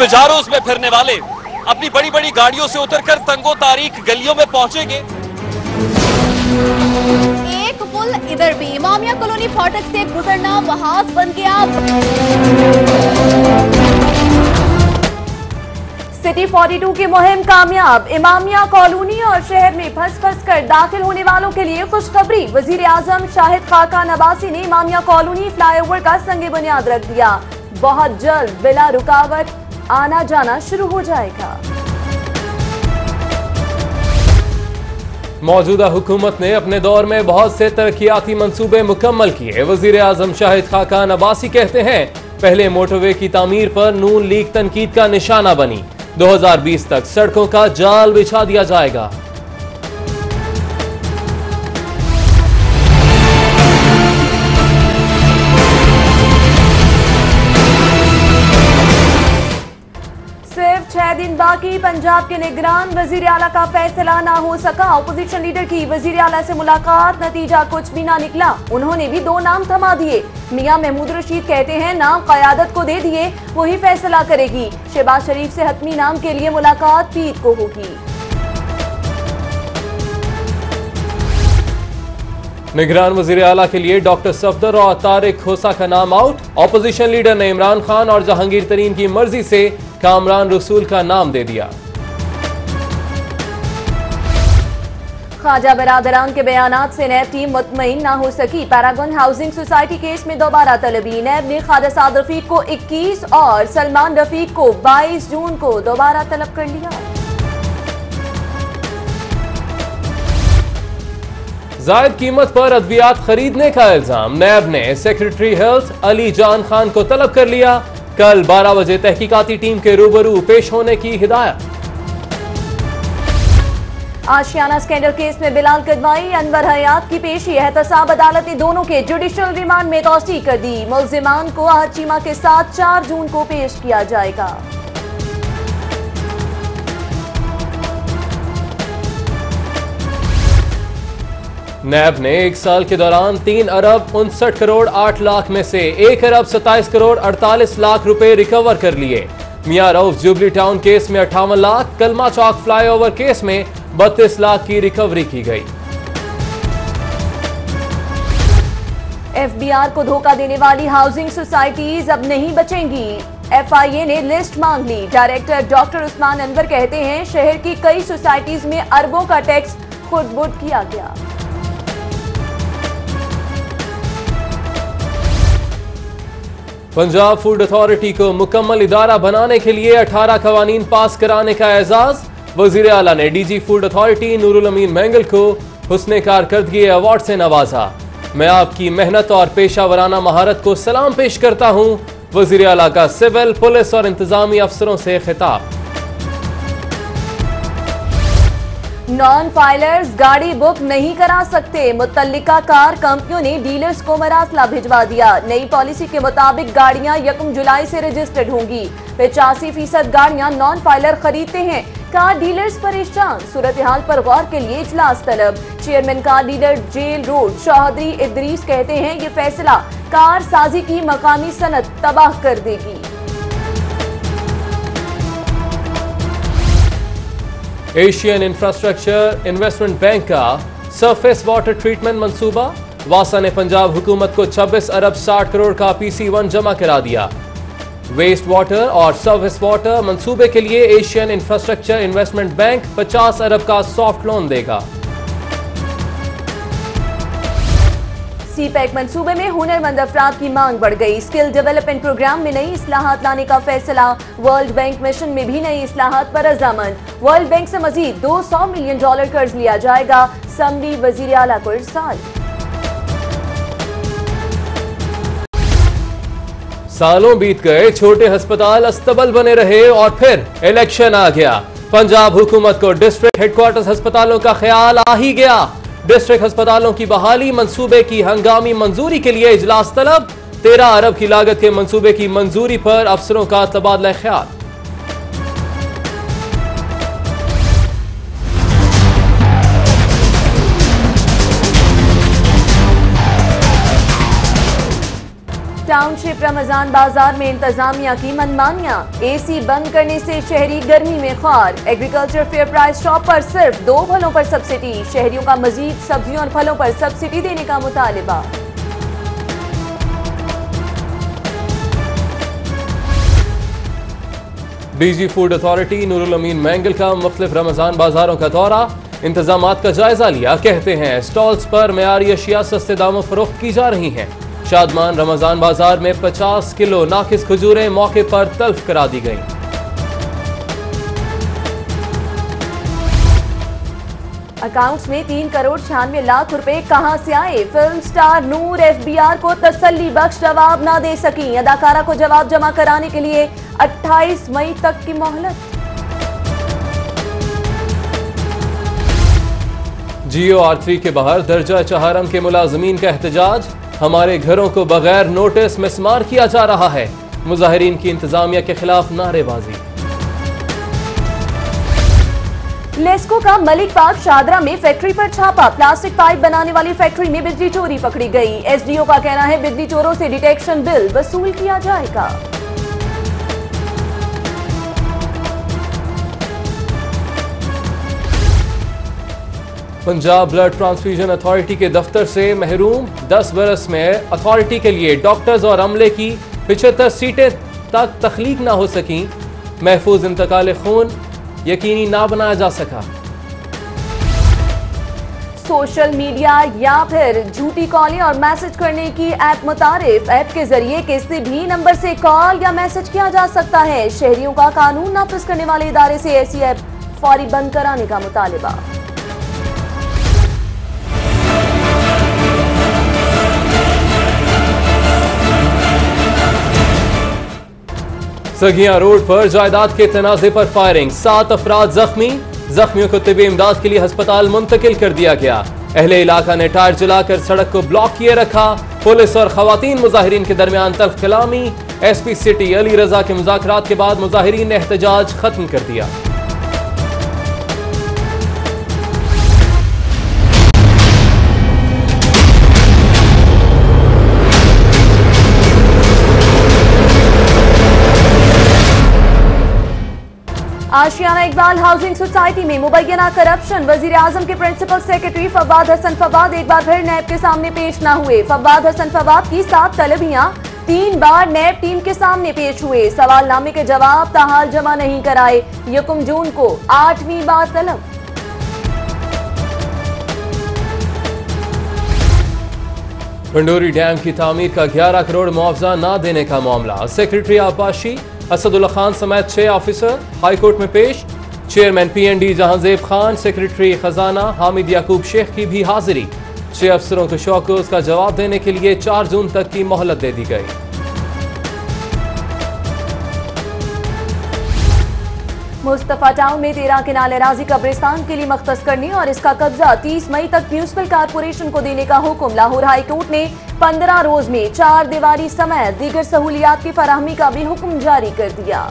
पिजारोज में फिरने वाले अपनी बड़ी बड़ी गाड़ियों से उतरकर तंगो तारीख गलियों में पहुंचेंगे। एक पुल इधर भी इमामिया कॉलोनी फाटक से गुजरना वहाज बन गया। सिटी 42 की मुहिम कामयाब। इमामिया कॉलोनी और शहर में फंस कर दाखिल होने वालों के लिए खुशखबरी। वजीर आजम शाहिद खाकान अब्बासी ने इमामिया कॉलोनी फ्लाईओवर का संग बुनियाद रख दिया। बहुत जल्द बिला रुकावट आना जाना शुरू हो जाएगा। मौजूदा हुकूमत ने अपने दौर में बहुत से तरक्याती मंसूबे मुकम्मल किए। वजीर आजम शाहिद खाकान अब्बासी कहते हैं, पहले मोटरवे की तामीर पर नून लीग तनकीद का निशाना बनी। 2020 तक सड़कों का जाल बिछा दिया जाएगा। सिर्फ 6 दिन बाकी, पंजाब के निगरान वजीर आला का फैसला ना हो सका। अपोजिशन लीडर की वजीर आला से मुलाकात, नतीजा कुछ भी ना निकला। उन्होंने भी 2 नाम थमा दिए। मियां महमूद रशीद कहते हैं, नाम क़यादत को दे दिए, वही फैसला करेगी। शहबाज शरीफ से हतमी नाम के लिए मुलाकात पीर को होगी। निगरान वजीर आला के लिए डॉक्टर सफदर और तारिक खोसा का नाम आउट। ऑपोजिशन लीडर ने इमरान खान और जहांगीर तरीन की मर्जी से कामरान रसूल का नाम दे दिया। ख्वाजा बरादरान के बयानात से नैब टीम मुतमईन ना हो सकी। पैरागन हाउसिंग सोसाइटी केस में दोबारा तलबी। नैब ने ख्वाजा साद रफीक को 21 और सलमान रफीक को 22 जून को दोबारा तलब कर लिया। जायद कीमत पर अद्वियात खरीदने का इल्जाम। नैब ने सेक्रेटरी हेल्थ अली जान खान को तलब कर लिया। कल 12 बजे तहकीकाती टीम के रूबरू पेश होने की हिदायत। आशियाना स्कैंडल केस में बिलाल कदवाई, अनवर हयात की पेशी। एहतसाब अदालत ने दोनों के जुडिशल रिमांड में तौसीह कर दी। मुल्जिमान को आहत चीमा के साथ 4 जून को पेश किया जाएगा। नैब ने 1 साल के दौरान 3 अरब 59 करोड़ 8 लाख में से 1 अरब 27 करोड़ 48 लाख रुपए रिकवर कर लिए। मियां रऊफ जुबली टाउन केस में 58 लाख, कलमा चौक फ्लाईओवर केस में 32 लाख की रिकवरी की गई। एफबीआर को धोखा देने वाली हाउसिंग सोसाइटीज अब नहीं बचेंगी। एफआईए ने लिस्ट मांग ली। डायरेक्टर डॉक्टर उस्मान अनवर कहते हैं, शहर की कई सोसाइटीज में अरबों का टैक्स खुर्द-बुर्द किया गया। पंजाब फूड अथॉरिटी को मुकम्मल इदारा बनाने के लिए 18 कवानीन पास कराने का एजाज। वजीर आला ने डीजी फूड अथॉरिटी नूरुल अमीन मैंगल को हुस्ने कारकर्दगी अवार्ड से नवाजा। मैं आपकी मेहनत और पेशावराना महारत को सलाम पेश करता हूं। वजीर आला का सिविल, पुलिस और इंतजामी अफसरों से खिताब। नॉन फाइलर्स गाड़ी बुक नहीं करा सकते। मुतल्लिका कार कंपनियों ने डीलर्स को मरासला भिजवा दिया। नई पॉलिसी के मुताबिक गाड़ियां 1 जुलाई से रजिस्टर्ड होंगी। 85% गाड़ियां नॉन फाइलर खरीदते हैं। कार डीलर्स परेशान। सूरत हाल पर गौर के लिए इजलास तलब। Chairman car dealer jail road Chaudhry Idris कहते हैं, ये फैसला कार साजी की मकामी सनत तबाह कर देगी। एशियन इंफ्रास्ट्रक्चर इन्वेस्टमेंट बैंक का सरफेस वाटर ट्रीटमेंट मंसूबा। वासा ने पंजाब हुकूमत को 26 अरब 60 करोड़ का PC1 जमा करा दिया। वेस्ट वाटर और सरफेस वाटर मंसूबे के लिए एशियन इंफ्रास्ट्रक्चर इन्वेस्टमेंट बैंक 50 अरब का सॉफ्ट लोन देगा। सीपैक मंसूबे में हुनरमंद अफराद की मांग बढ़ गई। स्किल डेवलपमेंट प्रोग्राम में नई इस्लाहात लाने का फैसला। वर्ल्ड बैंक मिशन में भी नई इस्लाहात पर रजामंद। वर्ल्ड बैंक से मजीद $200 मिलियन कर्ज लिया जाएगा। समरी वजीर आला को इरसाल। सालों बीत गए, छोटे अस्पताल अस्तबल बने रहे और फिर इलेक्शन आ गया। पंजाब हुकूमत को डिस्ट्रिक्ट हेडक्वार्टर्स अस्पतालों का ख्याल आ ही गया। डिस्ट्रिक्ट अस्पतालों की बहाली मंसूबे की हंगामी मंजूरी के लिए इजलास तलब। 13 अरब की लागत के मंसूबे की मंजूरी पर अफसरों का तबादला ख्याल। टाउनशिप रमजान बाजार में इंतजामिया की मनमानियां, एसी बंद करने से शहरी गर्मी में ख्वार। एग्रीकल्चर फेयर प्राइस शॉप पर सिर्फ 2 फलों पर सब्सिडी, शहरियों का मजीद सब्जियों और फलों पर सब्सिडी देने का मुतालिबा। डीजी फूड अथॉरिटी नूरुल अमीन मैंगल का मुख्तलिफ रमजान बाजारों का दौरा, इंतजामात का जायजा लिया। कहते हैं स्टॉल्स पर मेयारी अशिया सस्ते दामों फरोख्त की जा रही हैं। शादमान रमजान बाजार में 50 किलो नाकिस खजूरें मौके पर तल्फ करा दी गईं। अकाउंट्स में 3 करोड़ 96 लाख रुपए कहां से आए? फिल्म स्टार नूर एफबीआर को तसल्ली बख्श जवाब ना दे सकी। अदाकारा को जवाब जमा कराने के लिए 28 मई तक की मोहलत। जियो R3 के बाहर दर्जा चहारम के मुलाजमीन का एहतजाज। हमारे घरों को बगैर नोटिस मिसमार किया जा रहा है। मुजाहिरीन की इंतजामिया के खिलाफ नारेबाजी। लेस्को का मलिक पार्क शादरा में फैक्ट्री पर छापा। प्लास्टिक पाइप बनाने वाली फैक्ट्री में बिजली चोरी पकड़ी गई। एसडीओ का कहना है बिजली चोरों से डिटेक्शन बिल वसूल किया जाएगा। पंजाब ब्लड ट्रांसफ्यूजन अथॉरिटी के दफ्तर से महरूम। 10 बरस में अथॉरिटी के लिए डॉक्टर्स और अमले की 75 सीटें तक तख्लीक ना हो सकी। महफूज इंतकाल खून यकीनी ना बनाया जा सका। सोशल मीडिया या फिर झूठी कॉलिंग और मैसेज करने की ऐप मुतारिफ। ऐप के जरिए किसी भी नंबर से कॉल या मैसेज किया जा सकता है। शहरियों का कानून नाफिज करने वाले इदारे से ऐसी ऐप फौरी बंद कराने का मुतालिबा। सगिया रोड पर जायदाद के तनाजे पर फायरिंग। 7 अफराद जख्मी। जख्मियों को तिबी इमदाद के लिए अस्पताल मुंतकिल कर दिया गया। अहले इलाका ने टायर जलाकर सड़क को ब्लॉक किए रखा। पुलिस और खवातीन मुजाहिरीन के दरमियान तल्ख कलामी। एसपी सिटी अली रजा के मुज़ाकरात के बाद मुजाहिरीन ने एहतजाज खत्म कर दिया। आशियाना इकबाल हाउसिंग सोसाइटी में मुबैना करप्शन। वजीर आजम के प्रिंसिपल सेक्रेटरी फवाद हसन फवाद एक बार फिर नैब के सामने पेश न हुए। फवाद हसन फवाद की 7 तलबियां 3 बार नैब टीम के सामने पेश हुए। सवालनामे के जवाब ताहाल जमा नहीं कराए। 1 जून को 8वीं बार तलब। पंडोरी डैम की तामीर का 11 करोड़ मुआवजा न देने का मामला। सेक्रेटरी आबाशी असदुल्ला खान समेत 6 ऑफिसर हाईकोर्ट में पेश। Chairman PND Jahanzeb Khan, secretary खजाना हामिद याकूब शेख की भी हाजिरी। 6 अफसरों को शौकोस का जवाब देने के लिए 4 जून तक की मोहलत दे दी गई। मुस्तफा टाउन में 13 किनाल अराजी कब्रिस्तान के लिए मख्तस करने और इसका कब्जा 30 मई तक म्यूनिसिपल कारपोरेशन को देने का हुक्म। लाहौर हाई कोर्ट ने 15 रोज में 4 दीवारी समेत दीगर सहूलियात की फराहमी का भी हुक्म जारी कर दिया।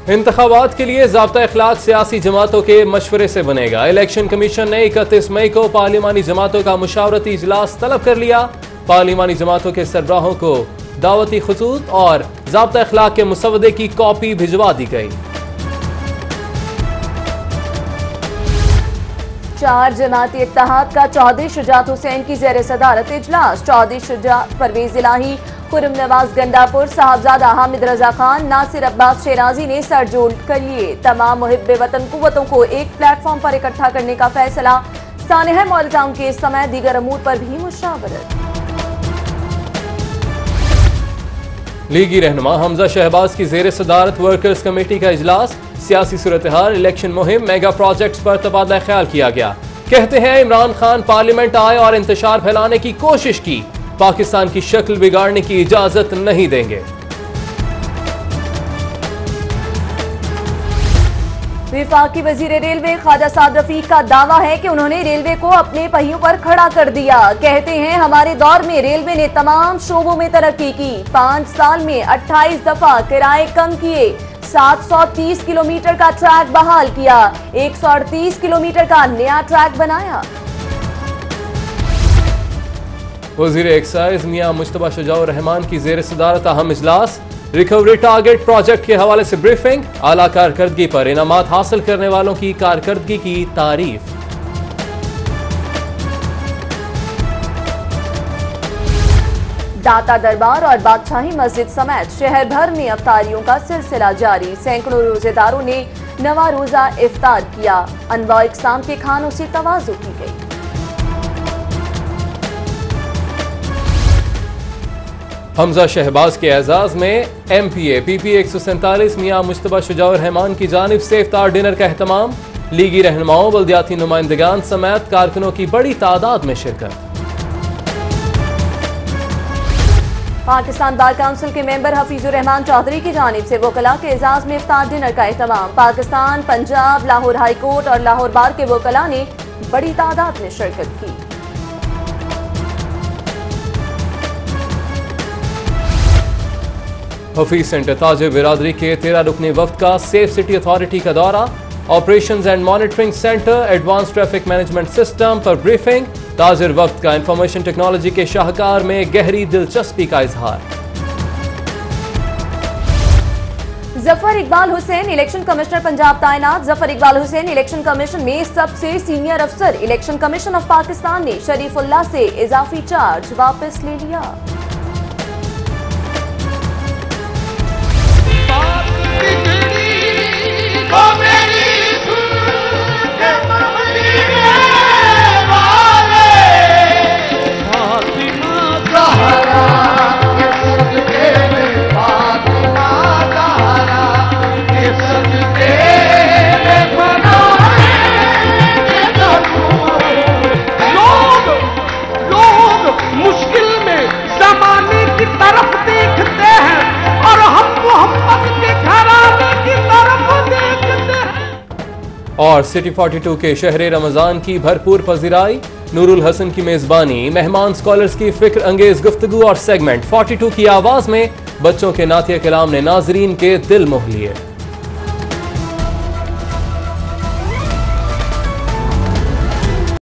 इंतखाबात के लिए ज़ाब्ता इखलाक सियासी जमातों के मशवरे से बनेगा। इलेक्शन कमीशन ने 31 मई को पार्लिमानी जमातों का मुशावरती इजलास तलब कर लिया। पार्लिमानी जमातों के सरबराहों को दावती खसूत और ज़ाब्ता इखलाक के मुसवदे की कॉपी भिजवा दी गई। 4 जमाती इत्तेहाद का चौधरी शुजात हुसैन की ज़ेर सदारत इजलास। चौधरी शुजात, परवेज इलाही, खुर्रम नवाज गंडापुर, साहबजादा हामिद रजा खान, नासिर अब्बास शेराजी ने सर जोड़ कर लिए। तमाम मुहिब्बे वतन कुव्वतों को एक प्लेटफॉर्म पर इकट्ठा करने का फैसला। सानेहा मॉडल टाउन के समय दीगर अमूर पर भी मुशावरत। लीगी रहनुमा हमजा शहबाज की ज़ेर सदारत वर्कर्स कमेटी का इजलास। सियासी सूरत हाल, इलेक्शन मुहिम, मेगा प्रोजेक्ट्स पर तबादला ख्याल किया गया। कहते हैं इमरान खान पार्लियामेंट आए और इंतशार फैलाने की कोशिश की। पाकिस्तान की शक्ल बिगाड़ने की इजाजत नहीं देंगे। विफाकी वजीर रेलवे ख्वाजा साद रफीक का दावा है कि उन्होंने रेलवे को अपने पहियों पर खड़ा कर दिया। कहते हैं हमारे दौर में रेलवे ने तमाम शोबों में तरक्की की। 5 साल में 28 दफा किराए कम किए, 730 किलोमीटर का ट्रैक बहाल किया, 138 किलोमीटर का नया ट्रैक बनाया। वजीर एक्साइज मियां मुश्तबा शुजाउर रहमान की ज़ेर सदारत अहम इजलास, रिकवरी टारगेट प्रोजेक्ट के हवाले से ब्रीफिंग, आला कारकर्दगी पर इनामात हासिल करने वालों की कारकर्दगी की तारीफ। दाता दरबार और बादशाही मस्जिद समेत शहर भर में अफ्तारियों का सिलसिला जारी, सैकड़ों रोजेदारों ने नवा रोजा इफ्तार किया। अनवा इकसाम के खानों से तवाज़ु की गई। हमजा शहबाज के एजाज में MPA PP 147 मियां मुश्तबा शुजाउर रहमान की जानिब से इफ्तार डिनर का एहतमाम, लीगी रहनुमाओं, बल्दियाती नुमाइंदगान समेत कारकुनों की बड़ी तादाद में शिरकत। पाकिस्तान बार काउंसिल के मेंबर हफीजुर रहमान चौधरी की जानिब से वकला के एजाज में इफ्तार डिनर का एहतमाम, पाकिस्तान, पंजाब, लाहौर हाईकोर्ट और लाहौर बार के वकला ने बड़ी तादाद में शिरकत की। हफीज सेंटर ताजिर बिरादरी के 13 रुकनी वफ्द का सेफ सिटी अथॉरिटी का दौरा, operations and monitoring centre, advance traffic management system पर ब्रीफिंग, ताजिर वफ्द का इंफॉर्मेशन टेक्नोलॉजी के शाहकार में गहरी दिलचस्पी का इजहार। जफर इकबाल हुसैन इलेक्शन कमिश्नर पंजाब तैनात, जफर इकबाल हुसैन इलेक्शन कमीशन में सबसे सीनियर अफसर। इलेक्शन कमीशन ऑफ पाकिस्तान ने शरीफुल्लाह से इजाफी चार्ज वापस ले लिया। और सिटी 42 के शहरे रमजान की भरपूर पजीराई, नूरुल हसन की मेजबानी, मेहमान स्कॉलर्स की फिक्र अंगेज गुफ्तगू और सेगमेंट 42 की आवाज में बच्चों के नातिया कलाम ने नाजरीन के दिल मोह लिए।